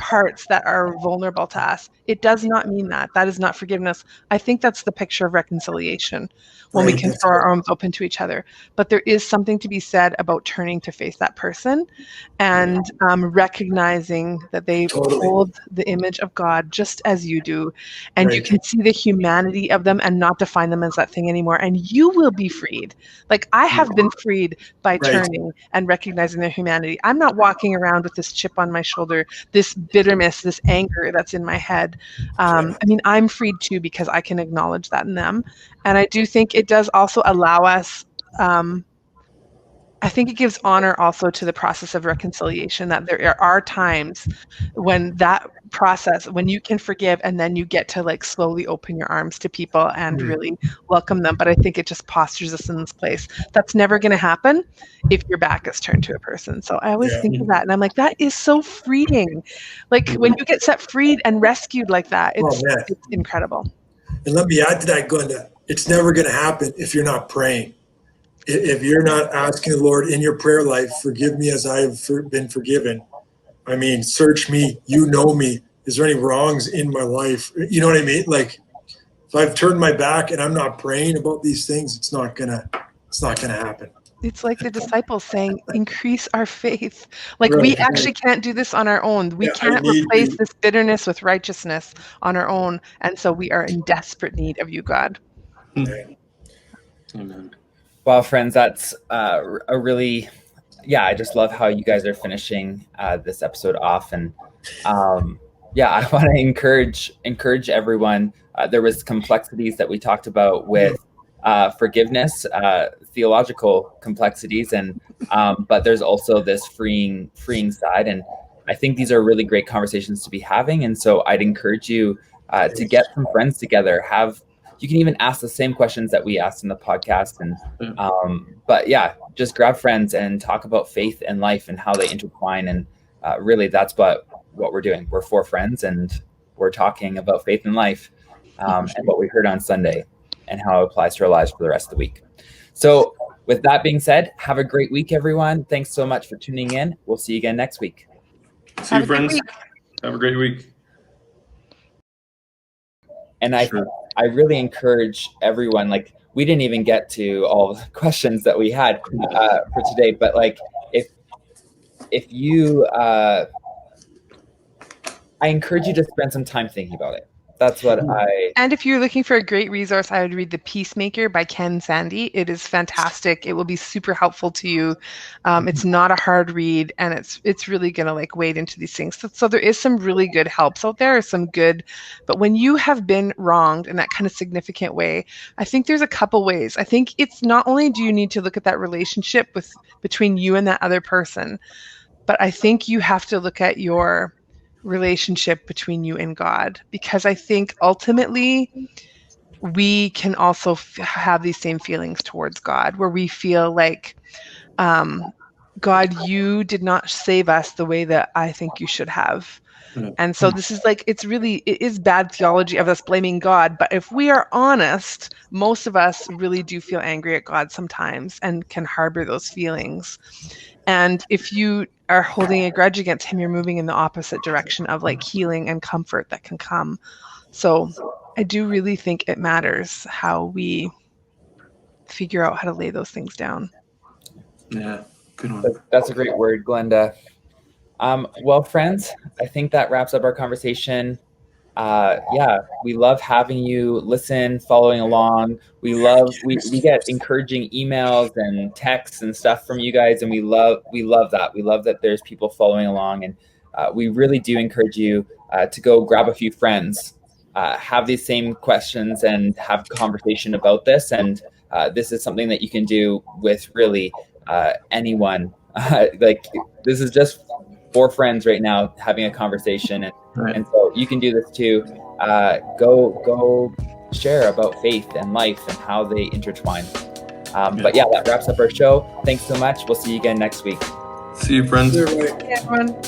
parts that are vulnerable to us. It does not mean that. That is not forgiveness. I think that's the picture of reconciliation, when we can throw our arms open to each other. But there is something to be said about turning to face that person and recognizing that they hold the image of God just as you do. And you can see the humanity of them and not define them as that thing anymore. And you will be freed. Like I have been freed by turning and recognizing their humanity. I'm not walking around with this chip on my shoulder, this bitterness, this anger that's in my head. I'm freed too because I can acknowledge that in them. And I do think it does also allow us, I think it gives honor also to the process of reconciliation, that there are times when that process, when you can forgive and then you get to slowly open your arms to people and really welcome them. But I think it just postures us in this place. That's never going to happen if your back is turned to a person. So I always think of that. And I'm like, that is so freeing. Like when you get set free and rescued like that, it's incredible. And let me add to that, Glenda. It's never going to happen if you're not praying. If you're not asking the Lord in your prayer life, forgive me as I have been forgiven. I mean, search me, you know me. Is there any wrongs in my life? You know what I mean? Like, if I've turned my back and I'm not praying about these things, it's not gonna happen. It's like the disciples saying, increase our faith. We actually can't do this on our own. We can't replace this bitterness with righteousness on our own. And so we are in desperate need of you, God. Amen. Well, friends, that's a really, I just love how you guys are finishing this episode off. And I want to encourage everyone. There was complexities that we talked about with forgiveness, theological complexities, and but there's also this freeing side. And I think these are really great conversations to be having. And so I'd encourage you to get some friends together. You can even ask the same questions that we asked in the podcast. And but yeah, just grab friends and talk about faith and life and how they intertwine. And really, that's what we're doing. We're 4 friends, and we're talking about faith and life and what we heard on Sunday and how it applies to our lives for the rest of the week. So with that being said, have a great week, everyone. Thanks so much for tuning in. We'll see you again next week. See you, friends. Have a great week. And I really encourage everyone, like, we didn't even get to all the questions that we had for today, but like, if you, I encourage you to spend some time thinking about it. That's what And if you're looking for a great resource, I would read The Peacemaker by Ken Sande. It is fantastic. It will be super helpful to you. It's not a hard read, and it's really going to like wade into these things. So there is some really good helps out there, but when you have been wronged in that kind of significant way, I think there's a couple ways. I think it's not only do you need to look at that relationship between you and that other person, but I think you have to look at your relationship between you and God, because I think ultimately we can also have these same feelings towards God, where we feel like, God, you did not save us the way that I think you should have. And so this is like, it is bad theology of us blaming God. But if we are honest, most of us really do feel angry at God sometimes and can harbor those feelings. And if you are holding a grudge against him, you're moving in the opposite direction of like healing and comfort that can come. So I do really think it matters how we figure out how to lay those things down. Yeah, good one. That's a great word, Glenda. Well, friends, I think that wraps up our conversation. We love having you listen, following along. We get encouraging emails and texts and stuff from you guys, and we love that. We love that there's people following along, and we really do encourage you to go grab a few friends, have these same questions, and have conversation about this. And this is something that you can do with really anyone. Like, this is just 4 friends right now having a conversation, and so you can do this too. Go share about faith and life and how they intertwine. But yeah, that wraps up our show. Thanks so much. We'll see you again next week. See you, friends. Bye. Yeah, everyone.